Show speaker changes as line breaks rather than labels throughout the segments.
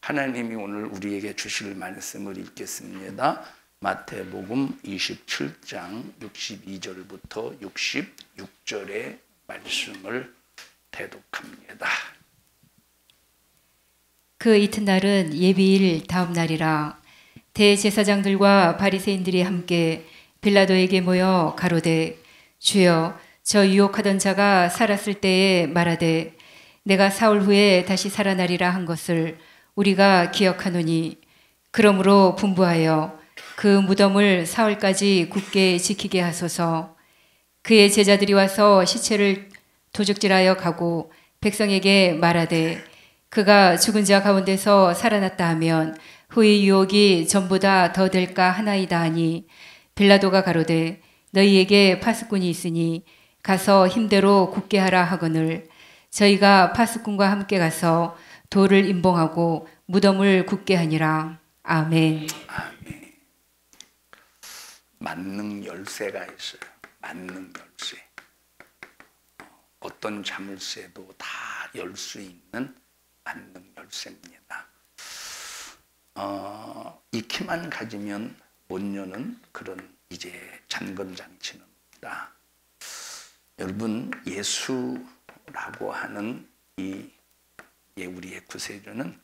하나님이 오늘 우리에게 주실 말씀을 읽겠습니다. 마태복음 27장 62절부터 66절의 말씀을 대독합니다.
그 이튿날은 예비일 다음 날이라. 대제사장들과 바리새인들이 함께 빌라도에게 모여 가로되, 주여, 저 유혹하던 자가 살았을 때에 말하되 내가 사흘 후에 다시 살아나리라 한 것을 우리가 기억하노니, 그러므로 분부하여 그 무덤을 사흘까지 굳게 지키게 하소서. 그의 제자들이 와서 시체를 도적질하여 가고 백성에게 말하되 그가 죽은 자 가운데서 살아났다 하면 후의 유혹이 전보다 더 될까 하나이다 하니, 빌라도가 가로되 너희에게 파수꾼이 있으니 가서 힘대로 굳게 하라 하거늘, 저희가 파수꾼과 함께 가서 돌을 임봉하고 무덤을 굳게 하니라. 아멘.
아멘. 만능 열쇠가 있어요. 만능 열쇠. 어떤 자물쇠도 다 열 수 있는 만능 열쇠입니다. 이 키만 가지면 못 여는 그런 이제 잠금 장치는 없다. 여러분, 예수라고 하는 이 우리의 구세주는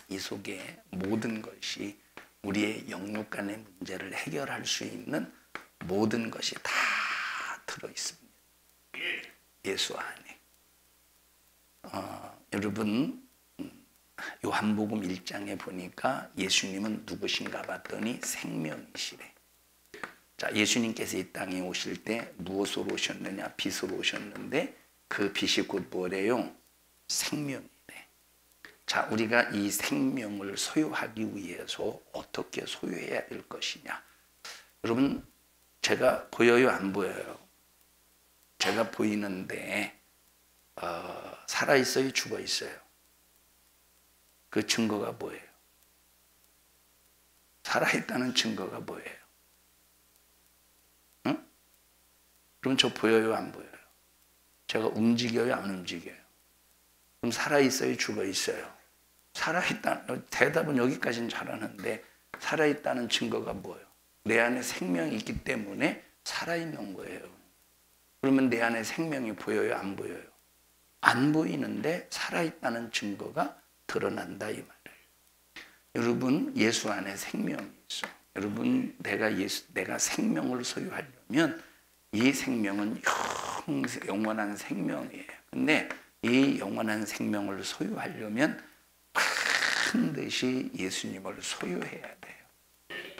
이 속에 모든 것이 우리의 영육 간의 문제를 해결할 수 있는 모든 것이 다 들어 있습니다. 예수 안에. 여러분, 요한복음 1장에 보니까 예수님은 누구신가 봤더니 생명이시래. 자, 예수님께서 이 땅에 오실 때 무엇으로 오셨느냐? 빛으로 오셨는데 그 빛이 곧 뭐래요? 생명이래. 자, 우리가 이 생명을 소유하기 위해서 어떻게 소유해야 될 것이냐? 여러분, 제가 보여요? 안 보여요? 제가 보이는데 살아있어요? 죽어있어요? 그 증거가 뭐예요? 살아있다는 증거가 뭐예요? 응? 그럼 저 보여요? 안 보여요? 제가 움직여요? 안 움직여요? 그럼 살아있어요? 죽어있어요? 대답은 여기까지는 잘하는데 살아있다는 증거가 뭐예요? 내 안에 생명이 있기 때문에 살아있는 거예요. 그러면 내 안에 생명이 보여요? 안 보여요? 안 보이는데 살아있다는 증거가 드러난다 이 말이에요. 여러분, 예수 안에 생명이 있어. 여러분, 내가 생명을 소유하려면 이 생명은 영원한 생명이에요. 근데 이 영원한 생명을 소유하려면 반드시 예수님을 소유해야 돼요.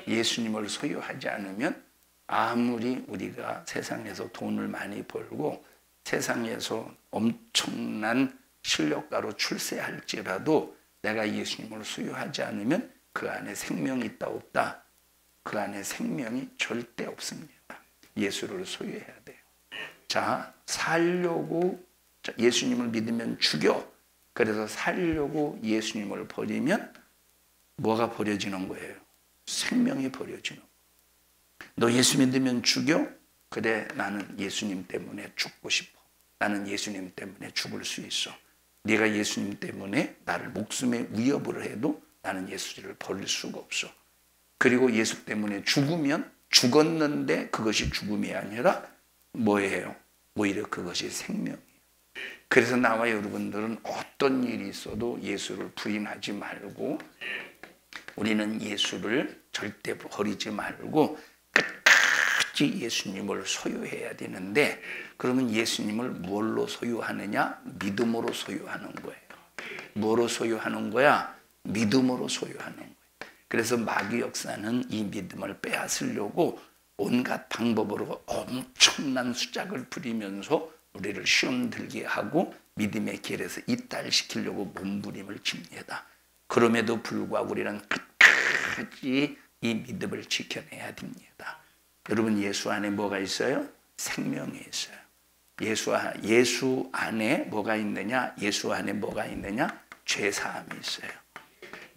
예수님을 소유하지 않으면 아무리 우리가 세상에서 돈을 많이 벌고 세상에서 엄청난 실력가로 출세할지라도 내가 예수님을 소유하지 않으면 그 안에 생명이 있다 없다? 그 안에 생명이 절대 없습니다. 예수를 소유해야 돼요. 자, 살려고 예수님을 믿으면 죽여. 그래서 살려고 예수님을 버리면 뭐가 버려지는 거예요? 생명이 버려지는 거예요. 너 예수 믿으면 죽여? 그래, 나는 예수님 때문에 죽고 싶어. 나는 예수님 때문에 죽을 수 있어. 네가 예수님 때문에 나를 목숨에 위협을 해도 나는 예수를 버릴 수가 없어. 그리고 예수 때문에 죽으면 죽었는데 그것이 죽음이 아니라 뭐예요? 오히려 그것이 생명이에요. 그래서 나와 여러분들은 어떤 일이 있어도 예수를 부인하지 말고 우리는 예수를 절대 버리지 말고 끝까지 예수님을 소유해야 되는데, 그러면 예수님을 뭘로 소유하느냐? 믿음으로 소유하는 거예요. 뭐로 소유하는 거야? 믿음으로 소유하는 거예요. 그래서 마귀 역사는 이 믿음을 빼앗으려고 온갖 방법으로 엄청난 수작을 부리면서 우리를 시험 들게 하고 믿음의 길에서 이탈시키려고 몸부림을 칩니다. 그럼에도 불구하고 우리는 끝까지 이 믿음을 지켜내야 됩니다. 여러분, 예수 안에 뭐가 있어요? 생명이 있어요. 예수 안에 뭐가 있느냐? 예수 안에 뭐가 있느냐? 죄사함이 있어요.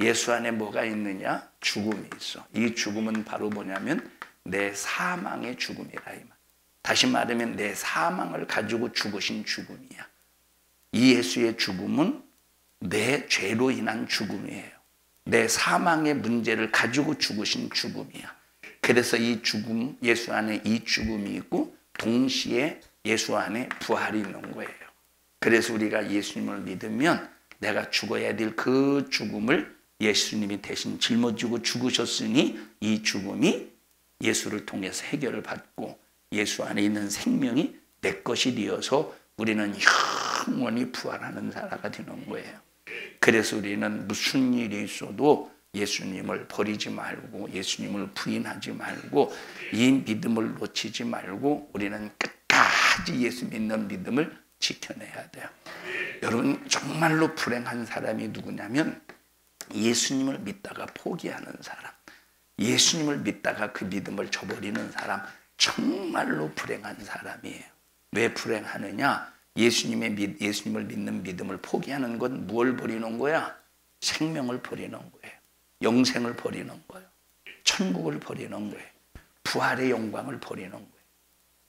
예수 안에 뭐가 있느냐? 죽음이 있어. 이 죽음은 바로 뭐냐면 내 사망의 죽음이라 이 말. 다시 말하면 내 사망을 가지고 죽으신 죽음이야. 이 예수의 죽음은 내 죄로 인한 죽음이에요. 내 사망의 문제를 가지고 죽으신 죽음이야. 그래서 이 죽음, 예수 안에 이 죽음이 있고 동시에 예수 안에 부활이 있는 거예요. 그래서 우리가 예수님을 믿으면 내가 죽어야 될 그 죽음을 예수님이 대신 짊어지고 죽으셨으니 이 죽음이 예수를 통해서 해결을 받고 예수 안에 있는 생명이 내 것이 되어서 우리는 영원히 부활하는 자가 되는 거예요. 그래서 우리는 무슨 일이 있어도 예수님을 버리지 말고 예수님을 부인하지 말고 이 믿음을 놓치지 말고 우리는 끝까지 예수 믿는 믿음을 지켜내야 돼요. 여러분 정말로 불행한 사람이 누구냐면 예수님을 믿다가 포기하는 사람, 예수님을 믿다가 그 믿음을 저버리는 사람, 정말로 불행한 사람이에요. 왜 불행하느냐? 예수님을 믿는 믿음을 포기하는 건 무엇을 버리는 거야? 생명을 버리는 거예요. 영생을 버리는 거예요. 천국을 버리는 거예요. 부활의 영광을 버리는 거예요.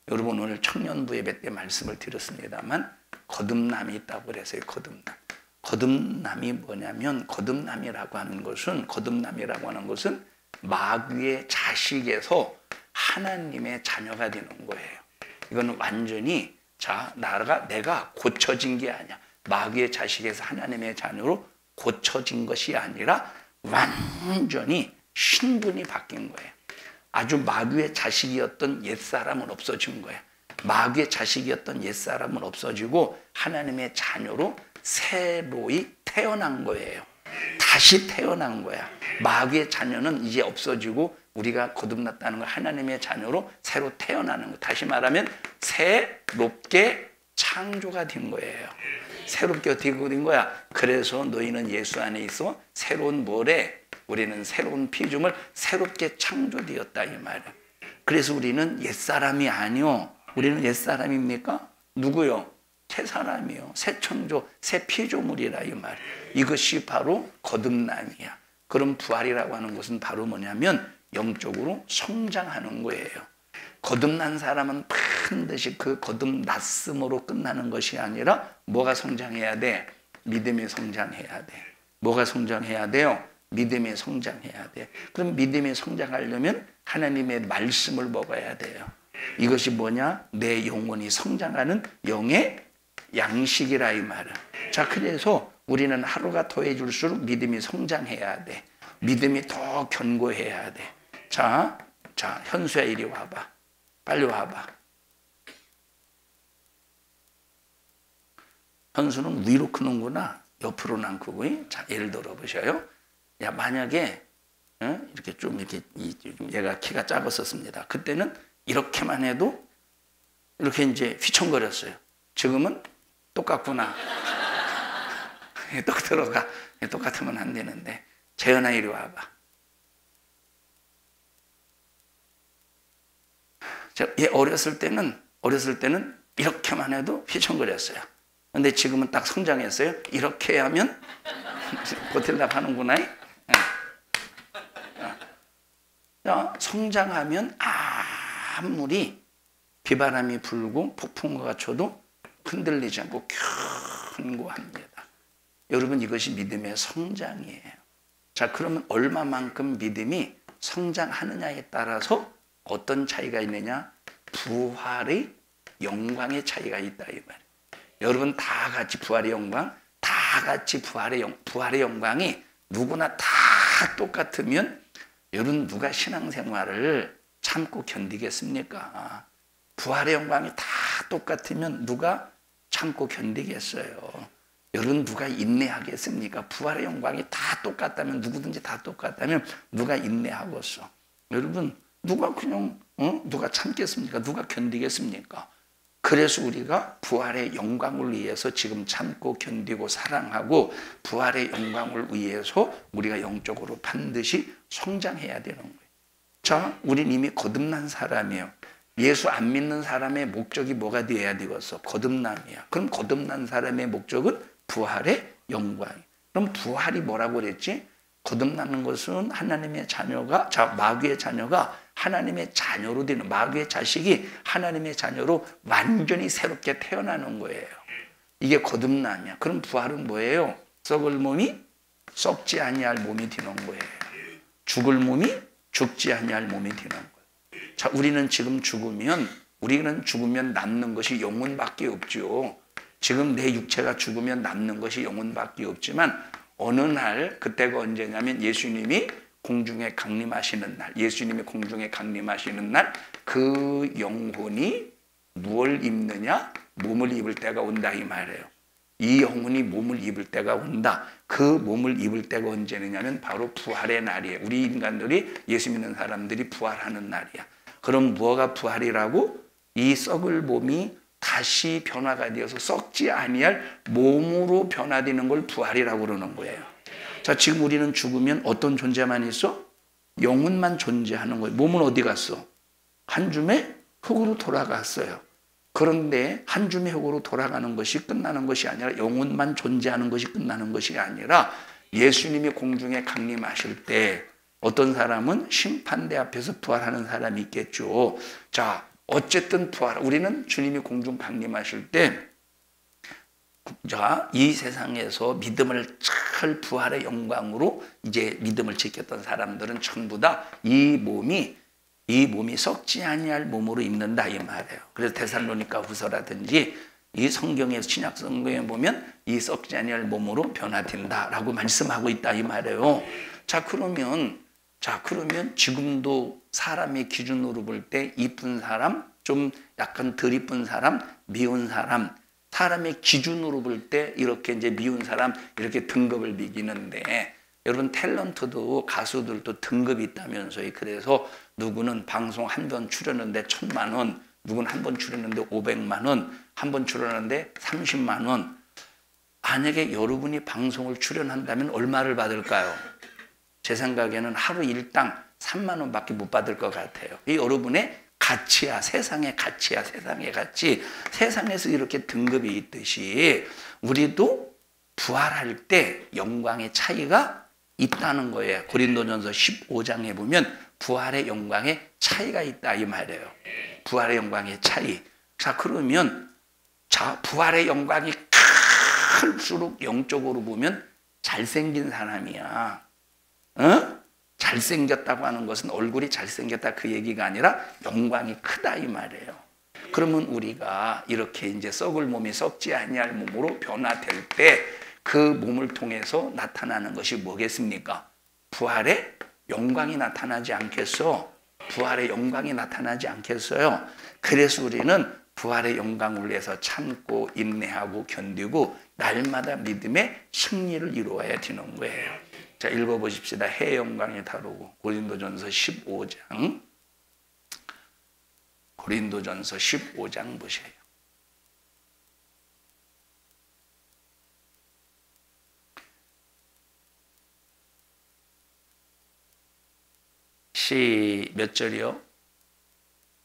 여러분 오늘 청년부 예배 때 말씀을 드렸습니다만 거듭남이 있다고 그래서요. 거듭남이 뭐냐면 거듭남이라고 하는 것은 마귀의 자식에서 하나님의 자녀가 되는 거예요. 이건 완전히 내가 고쳐진 게 아니야. 마귀의 자식에서 하나님의 자녀로 고쳐진 것이 아니라 완전히 신분이 바뀐 거예요. 아주 마귀의 자식이었던 옛사람은 없어진 거예요. 마귀의 자식이었던 옛사람은 없어지고 하나님의 자녀로 새로이 태어난 거예요. 다시 태어난 거야. 마귀의 자녀는 이제 없어지고 우리가 거듭났다는 거 하나님의 자녀로 새로 태어나는 거. 다시 말하면 새롭게 창조가 된 거예요. 새롭게 어떻게 된 거야? 그래서 너희는 예수 안에 있어 새로운 모래, 우리는 새로운 피조물, 새롭게 창조되었다 이 말이에요. 그래서 우리는 옛사람이 아니요. 우리는 옛사람입니까? 누구요? 새 사람이요. 새 창조, 새 피조물이라 이 말. 이것이 바로 거듭남이야. 그럼 부활이라고 하는 것은 바로 뭐냐면 영적으로 성장하는 거예요. 거듭난 사람은 반드시 그 거듭났음으로 끝나는 것이 아니라 뭐가 성장해야 돼? 믿음이 성장해야 돼. 뭐가 성장해야 돼요? 믿음이 성장해야 돼. 그럼 믿음이 성장하려면 하나님의 말씀을 먹어야 돼요. 이것이 뭐냐? 내 영혼이 성장하는 영의 양식이라 이 말은. 자, 그래서 우리는 하루가 더해질수록 믿음이 성장해야 돼. 믿음이 더 견고해야 돼. 자, 현수야 이리 와봐. 빨리 와봐. 현수는 위로 크는구나. 옆으로는 안 크고. 자, 예를 들어 보셔요. 야, 만약에 이렇게 좀 이렇게 얘가 키가 작았었습니다. 그때는 이렇게만 해도 이렇게 이제 휘청거렸어요. 지금은 똑같구나. 똑 들어가. 똑같으면 안 되는데. 재현아 이리 와봐. 얘 어렸을 때는 이렇게만 해도 휘청거렸어요. 근데 지금은 딱 성장했어요. 이렇게 하면 버틸라고 하는구나. 자, 성장하면 아무리 비바람이 불고 폭풍우가 쳐도 흔들리지 않고 견고합니다. 여러분 이것이 믿음의 성장이에요. 자, 그러면 얼마만큼 믿음이 성장하느냐에 따라서 어떤 차이가 있느냐? 부활의 영광의 차이가 있다 이 말이에요. 여러분 다 같이 부활의 영광, 다 같이 부활의 영광이 누구나 다 똑같으면 여러분 누가 신앙생활을 참고 견디겠습니까? 부활의 영광이 다 똑같으면 누가 참고 견디겠어요? 여러분 누가 인내하겠습니까? 부활의 영광이 다 똑같다면 누구든지 다 똑같다면 누가 인내하겠어? 여러분 누가 그냥 누가 참겠습니까? 누가 견디겠습니까? 그래서 우리가 부활의 영광을 위해서 지금 참고 견디고 사랑하고 부활의 영광을 위해서 우리가 영적으로 반드시 성장해야 되는 거예요. 자, 우린 이미 거듭난 사람이에요. 예수 안 믿는 사람의 목적이 뭐가 되어야 되겠어? 거듭남이야. 그럼 거듭난 사람의 목적은 부활의 영광이에요. 그럼 부활이 뭐라고 그랬지? 거듭나는 것은 하나님의 자녀가, 마귀의 자녀가 하나님의 자녀로 되는, 마귀의 자식이 하나님의 자녀로 완전히 새롭게 태어나는 거예요. 이게 거듭남이야. 그럼 부활은 뭐예요? 썩을 몸이 썩지 아니할 몸이 되는 거예요. 죽을 몸이 죽지 아니할 몸이 되는 거예요. 자, 우리는 죽으면 남는 것이 영혼밖에 없죠. 지금 내 육체가 죽으면 남는 것이 영혼밖에 없지만 어느 날, 그때가 언제냐면 예수님이 공중에 강림하시는 날, 그 영혼이 무엇을 입느냐? 몸을 입을 때가 온다 이 말이에요. 이 영혼이 몸을 입을 때가 온다. 그 몸을 입을 때가 언제냐면 바로 부활의 날이에요. 우리 인간들이, 예수 믿는 사람들이 부활하는 날이야. 그럼 무엇가 부활이라고? 이 썩을 몸이 다시 변화가 되어서 썩지 아니할 몸으로 변화되는 걸 부활이라고 그러는 거예요. 자, 지금 우리는 죽으면 어떤 존재만 있어? 영혼만 존재하는 거예요. 몸은 어디 갔어? 한 줌의 흙으로 돌아갔어요. 그런데 한 줌의 흙으로 돌아가는 것이 끝나는 것이 아니라, 영혼만 존재하는 것이 끝나는 것이 아니라, 예수님이 공중에 강림하실 때 어떤 사람은 심판대 앞에서 부활하는 사람이 있겠죠. 자, 어쨌든 우리는 주님이 공중 강림하실 때, 자, 이 세상에서 믿음을 잘 부활의 영광으로 이제 믿음을 지켰던 사람들은 전부 다 이 몸이 썩지 아니할 몸으로 입는다 이 말이에요. 그래서 데살로니가 후서라든지 이 성경에서, 신약 성경에 보면 이 썩지 아니할 몸으로 변화된다라고 말씀하고 있다 이 말이에요. 자, 그러면 지금도 사람의 기준으로 볼 때 이쁜 사람, 좀 약간 덜 이쁜 사람, 미운 사람, 사람의 기준으로 볼 때 이렇게 이제 미운 사람 이렇게 등급을 매기는데, 여러분 탤런트도, 가수들도 등급이 있다면서요. 그래서 누구는 방송 한 번 출연하는데 1,000만 원, 누구는 한 번 출연하는데 500만 원, 한 번 출연하는데 30만 원. 만약에 여러분이 방송을 출연한다면 얼마를 받을까요? 제 생각에는 하루 일당 3만 원밖에 못 받을 것 같아요. 이 여러분의 가치야, 세상의 가치야, 세상의 가치. 세상에서 이렇게 등급이 있듯이 우리도 부활할 때 영광의 차이가 있다는 거예요. 고린도전서 15장에 보면 부활의 영광의 차이가 있다 이 말이에요. 부활의 영광의 차이. 자, 그러면 부활의 영광이 클수록 영적으로 보면 잘생긴 사람이야. 잘생겼다고 하는 것은 얼굴이 잘생겼다 그 얘기가 아니라 영광이 크다 이 말이에요. 그러면 우리가 이렇게 이제 썩을 몸이 썩지 아니할 몸으로 변화될 때 그 몸을 통해서 나타나는 것이 뭐겠습니까? 부활의 영광이 나타나지 않겠어? 부활의 영광이 나타나지 않겠어요? 그래서 우리는 부활의 영광을 위해서 참고 인내하고 견디고 날마다 믿음의 승리를 이루어야 되는 거예요. 자, 읽어보십시다. 해의 영광이 다르고. 고린도전서 15장. 고린도전서 15장 보세요. 몇 절이요?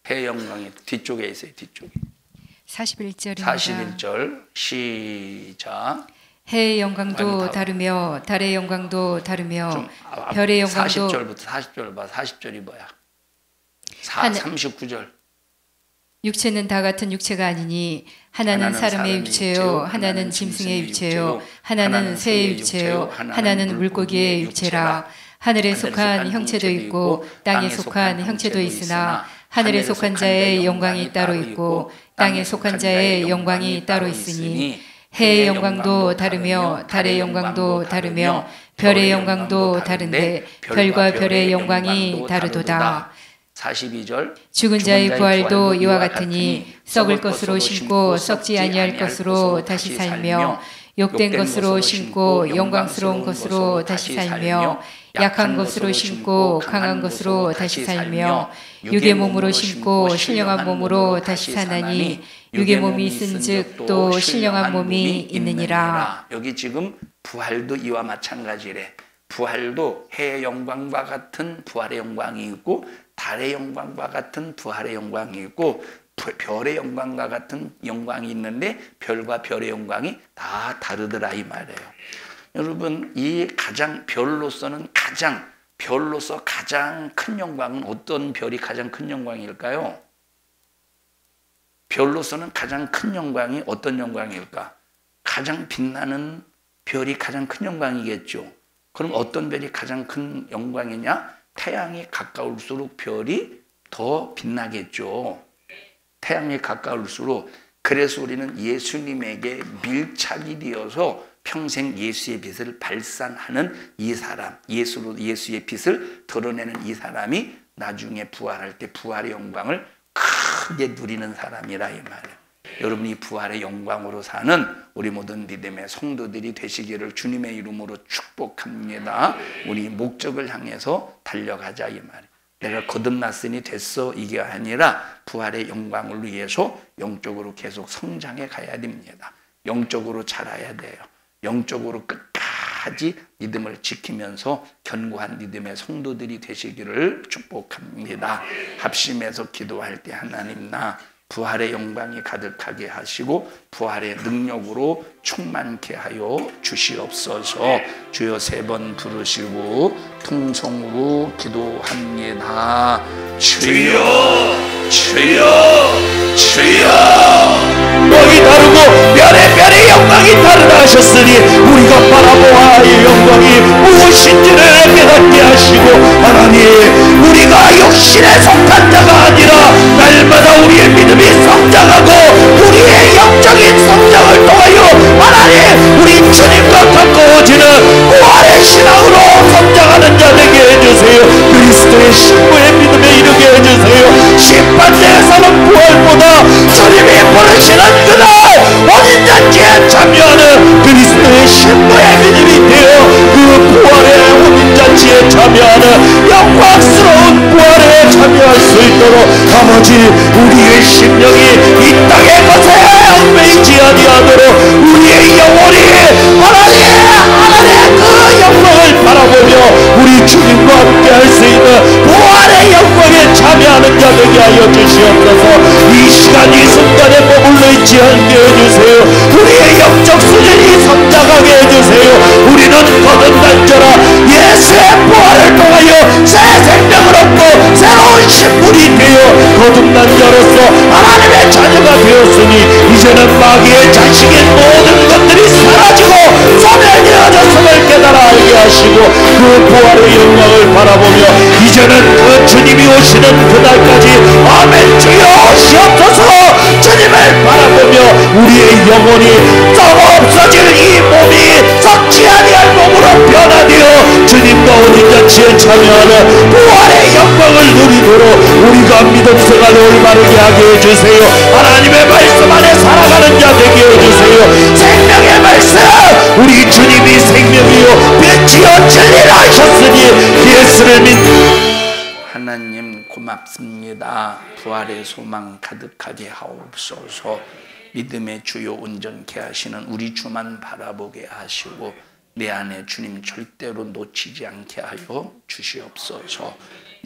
해의 영광이 뒤쪽에 있어요. 뒤쪽에.
41절입니다.
41절 시작.
해의 영광도 다르며 달의 영광도 다르며 별의 영광도
40절부터 40절 봐. 40절이 뭐야? 39절.
육체는 다 같은 육체가 아니니 하나는 사람의 육체요, 하나는 짐승의 육체요, 하나는 새의 육체요, 하나는 물고기의 육체라. 하늘에 속한 형체도 있고 땅에 속한 형체도 있으나 하늘에 속한 자의 영광이 따로 있고 땅에 속한 자의 영광이 따로 있으니 해의 영광도 다르며 달의 영광도 다르며 별의 영광도 다른데 별과 별의 영광이 다르도다.
42절.
죽은 자의 부활도 이와 같으니 썩을 것으로 심고 썩지 아니할 것으로 다시 살며 욕된 것으로 심고 영광스러운 것으로 다시 살며 약한 것으로 심고 강한 것으로 다시 살며 육의 몸으로 심고 신령한 몸으로 다시 사나니 육의 몸이 있은즉 또 신령한 몸이 있느니라.
여기 지금 부활도 이와 마찬가지래. 부활도 해의 영광과 같은 부활의 영광이 있고 달의 영광과 같은 부활의 영광이 있고 별의 영광과 같은 영광이 있는데 별과 별의 영광이 다 다르더라 이 말이에요. 여러분, 이 별로서 가장 큰 영광은 어떤 별이 가장 큰 영광일까요? 별로서는 가장 큰 영광이 어떤 영광일까? 가장 빛나는 별이 가장 큰 영광이겠죠. 그럼 어떤 별이 가장 큰 영광이냐? 태양이 가까울수록 별이 더 빛나겠죠. 태양에 가까울수록. 그래서 우리는 예수님에게 밀착이 되어서 평생 예수의 빛을 발산하는 이 사람, 예수의 빛을 드러내는 이 사람이 나중에 부활할 때 부활의 영광을 크게 누리는 사람이라 이 말이에요. 여러분이 부활의 영광으로 사는 우리 모든 믿음의 성도들이 되시기를 주님의 이름으로 축복합니다. 우리 목적을 향해서 달려가자 이 말이에요. 내가 거듭났으니 됐어 이게 아니라 부활의 영광을 위해서 영적으로 계속 성장해 가야 됩니다. 영적으로 자라야 돼요. 영적으로 끝까지 믿음을 지키면서 견고한 믿음의 성도들이 되시기를 축복합니다. 합심해서 기도할 때 하나님 나 부활의 영광이 가득하게 하시고 부활의 능력으로 충만케 하여 주시옵소서. 주여 3번 부르시고 통성으로 기도합니다. 주여 주여 주여.
영광이 다르고 별의 영광이 다르다 하셨으니 우리가 바라보아야 할 영광이 무엇인지를 깨닫게 하시고 하나님 우리가 육신에 속한 자가 아니라 날마다 우리의 믿음이 성장하고 우리의 영적인 성장을 통하여 하나님 우리 주님과 가까워지는 부활의 신앙으로 성장하는 자 되게 해주세요. 그리스도의 신부의 믿음에 이르게 해주세요. 심판대에서는 부활보다 주님이 부르시는 그날 어린 잔치에 참여하는 그리스도의 신부의 믿음이 되어 그 부활의 어린 잔치에 참여하는 영광스러운 부활에 참여할 수 있도록 아버지 우리의 심령이 이 땅의 것에 얽매이지 아니하도록 우리의 영혼이 하나님의 그 영광을 바라보며 우리 주님과 함께 할 수 있는 부활의 영광에 참여하는 자 되게 하여 주시옵소서. 이 시간 이 순간에 머물러 있지 않게 해주세요. 우리의 영적 수준이 성장하게 해주세요. 우리는 거듭난 자라 예수의 부활을 통하여 새 생명을 얻고 새로운 신분이 되어 거듭난 자로서 하나님의 자녀가 되었으니 이제는 마귀의 자식인 모든 것들이 사라지고 소멸되어졌음을 깨달아 알게 하시고 그 부활의 영광을 바라보며 이제는 그 주님이 오시는 그날까지 아멘 주여 오시옵소서. 주님을 바라보며 우리의 영혼이 썩어 없어질 이 몸이 썩지 아니할 몸으로 변화되어 주님과 어린 잔치에 참여하는 부활의 영광을 누리도록 우리가 믿음 생활을 올바르게 하게 해주세요. 하나님의 말씀 안에 살아가는 자 되게 해주세요. 생명의 말씀 우리 주님이 생명이요 빛이요 진리라 하셨으니 예수를
하나님 고맙습니다. 부활의 소망 가득하게 하옵소서. 믿음의 주요 온전케 하시는 우리 주만 바라보게 하시고 내 안에 주님 절대로 놓치지 않게 하여 주시옵소서.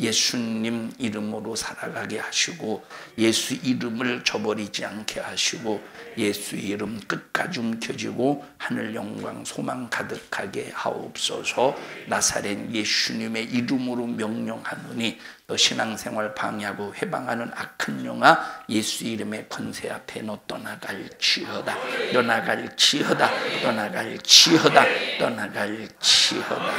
예수님 이름으로 살아가게 하시고 예수 이름을 저버리지 않게 하시고 예수 이름 끝까지 움켜쥐고 하늘 영광 소망 가득하게 하옵소서. 나사렛 예수님의 이름으로 명령하노니 너 신앙생활 방해하고 해방하는 악한 영아 예수 이름의 권세 앞에 너 떠나갈지어다. 떠나갈지어다. 떠나갈지어다. 떠나갈지어다.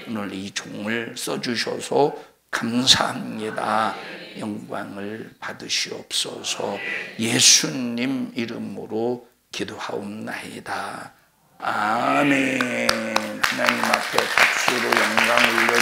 오늘 이 종을 써주셔서 감사합니다. 영광을 받으시옵소서. 예수님 이름으로 기도하옵나이다. 아멘. 하나님 앞에 박수로 영광을